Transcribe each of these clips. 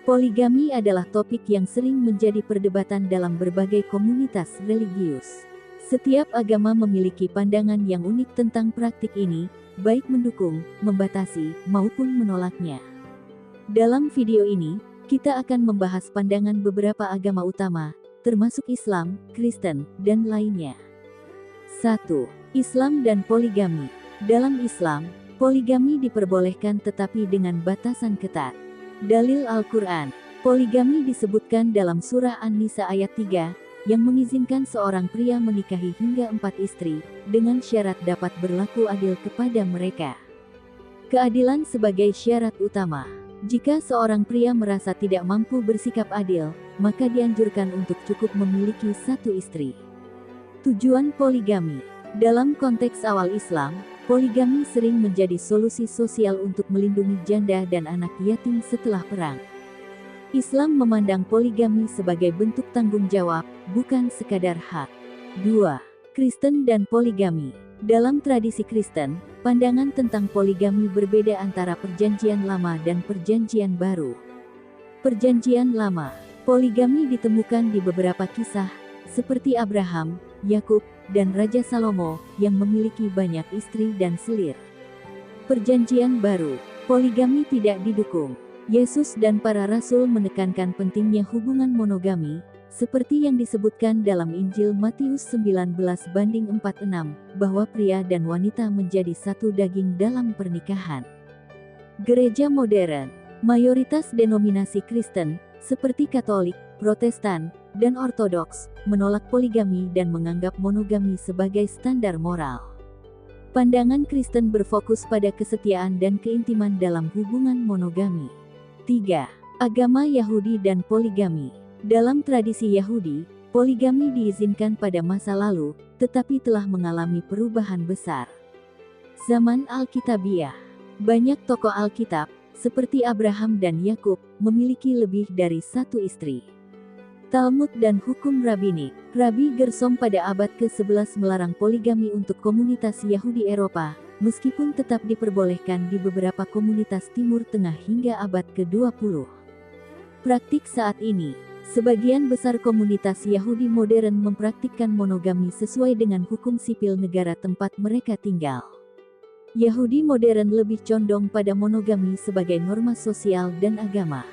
Poligami adalah topik yang sering menjadi perdebatan dalam berbagai komunitas religius. Setiap agama memiliki pandangan yang unik tentang praktik ini, baik mendukung, membatasi, maupun menolaknya. Dalam video ini, kita akan membahas pandangan beberapa agama utama, termasuk Islam, Kristen, dan lainnya. 1. Islam dan poligami. Dalam Islam, poligami diperbolehkan tetapi dengan batasan ketat. Dalil Al-Quran. Poligami disebutkan dalam surah An-Nisa ayat 3, yang mengizinkan seorang pria menikahi hingga 4 istri, dengan syarat dapat berlaku adil kepada mereka. Keadilan sebagai syarat utama. Jika seorang pria merasa tidak mampu bersikap adil, maka dianjurkan untuk cukup memiliki 1 istri. Tujuan poligami. Dalam konteks awal Islam, poligami sering menjadi solusi sosial untuk melindungi janda dan anak yatim setelah perang. Islam memandang poligami sebagai bentuk tanggung jawab, bukan sekadar hak. 2. Kristen dan poligami. Dalam tradisi Kristen, pandangan tentang poligami berbeda antara Perjanjian Lama dan Perjanjian Baru. Perjanjian Lama, poligami ditemukan di beberapa kisah, seperti Abraham, Yakub, dan Raja Salomo, yang memiliki banyak istri dan selir. Perjanjian Baru, poligami tidak didukung. Yesus dan para rasul menekankan pentingnya hubungan monogami, seperti yang disebutkan dalam Injil Matius 19:46, bahwa pria dan wanita menjadi satu daging dalam pernikahan. Gereja modern, mayoritas denominasi Kristen, seperti Katolik, Protestan, dan Ortodoks, menolak poligami dan menganggap monogami sebagai standar moral. Pandangan Kristen berfokus pada kesetiaan dan keintiman dalam hubungan monogami. 3. Agama Yahudi dan poligami. Dalam tradisi Yahudi, poligami diizinkan pada masa lalu, tetapi telah mengalami perubahan besar. Zaman Alkitabiah. Banyak tokoh Alkitab, seperti Abraham dan Yakub, memiliki lebih dari 1 istri. Talmud dan hukum rabbinik. Rabi Gersom pada abad ke-11 melarang poligami untuk komunitas Yahudi Eropa, meskipun tetap diperbolehkan di beberapa komunitas Timur Tengah hingga abad ke-20. Praktik saat ini, sebagian besar komunitas Yahudi modern mempraktikkan monogami sesuai dengan hukum sipil negara tempat mereka tinggal. Yahudi modern lebih condong pada monogami sebagai norma sosial dan agama.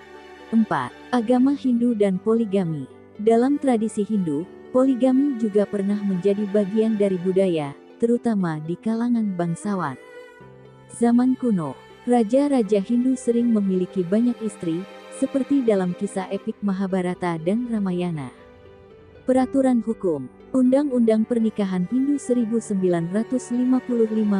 4. Agama Hindu dan poligami. Dalam tradisi Hindu, poligami juga pernah menjadi bagian dari budaya, terutama di kalangan bangsawan. Zaman kuno, raja-raja Hindu sering memiliki banyak istri, seperti dalam kisah epik Mahabharata dan Ramayana. Peraturan hukum. Undang-Undang Pernikahan Hindu 1955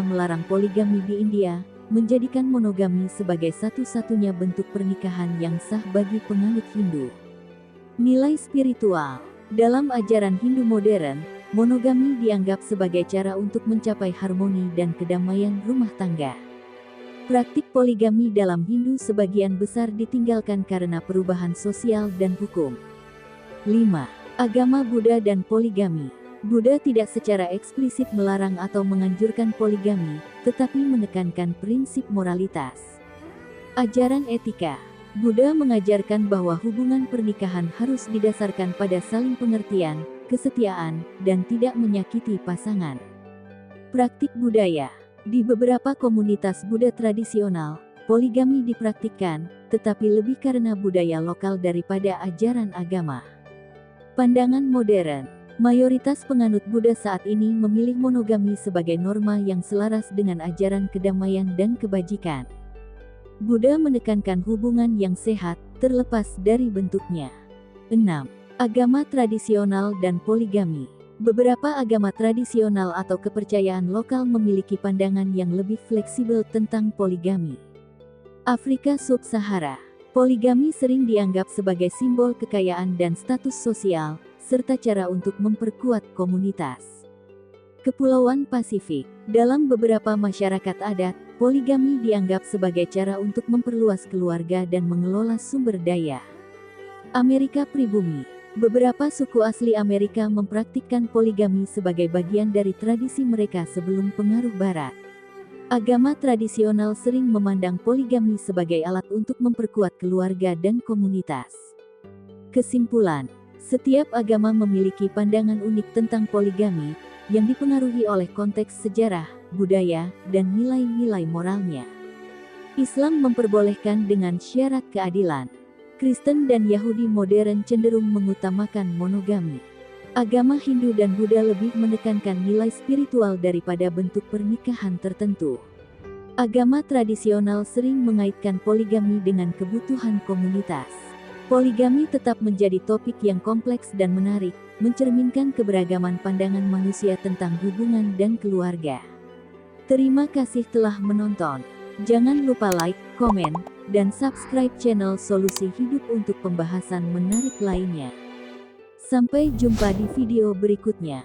melarang poligami di India, menjadikan monogami sebagai satu-satunya bentuk pernikahan yang sah bagi penganut Hindu. Nilai spiritual. Dalam ajaran Hindu modern, monogami dianggap sebagai cara untuk mencapai harmoni dan kedamaian rumah tangga. Praktik poligami dalam Hindu sebagian besar ditinggalkan karena perubahan sosial dan hukum. 5. Agama Buddha dan poligami. Buddha tidak secara eksplisit melarang atau menganjurkan poligami, tetapi menekankan prinsip moralitas. Ajaran etika. Buddha mengajarkan bahwa hubungan pernikahan harus didasarkan pada saling pengertian, kesetiaan, dan tidak menyakiti pasangan. Praktik budaya. Di beberapa komunitas Buddha tradisional, poligami dipraktikkan, tetapi lebih karena budaya lokal daripada ajaran agama. Pandangan modern. Mayoritas penganut Buddha saat ini memilih monogami sebagai norma yang selaras dengan ajaran kedamaian dan kebajikan. Buddha menekankan hubungan yang sehat, terlepas dari bentuknya. 6. Agama tradisional dan poligami. Beberapa agama tradisional atau kepercayaan lokal memiliki pandangan yang lebih fleksibel tentang poligami. Afrika Sub-Sahara. Poligami sering dianggap sebagai simbol kekayaan dan status sosial, serta cara untuk memperkuat komunitas. Kepulauan Pasifik. Dalam beberapa masyarakat adat, poligami dianggap sebagai cara untuk memperluas keluarga dan mengelola sumber daya. Amerika Pribumi. Beberapa suku asli Amerika mempraktikkan poligami sebagai bagian dari tradisi mereka sebelum pengaruh Barat. Agama tradisional sering memandang poligami sebagai alat untuk memperkuat keluarga dan komunitas. Kesimpulan, setiap agama memiliki pandangan unik tentang poligami, yang dipengaruhi oleh konteks sejarah, budaya, dan nilai-nilai moralnya. Islam memperbolehkan dengan syarat keadilan. Kristen dan Yahudi modern cenderung mengutamakan monogami. Agama Hindu dan Buddha lebih menekankan nilai spiritual daripada bentuk pernikahan tertentu. Agama tradisional sering mengaitkan poligami dengan kebutuhan komunitas. Poligami tetap menjadi topik yang kompleks dan menarik, mencerminkan keberagaman pandangan manusia tentang hubungan dan keluarga. Terima kasih telah menonton. Jangan lupa like, komen, dan subscribe channel Solusi Hidup untuk pembahasan menarik lainnya. Sampai jumpa di video berikutnya.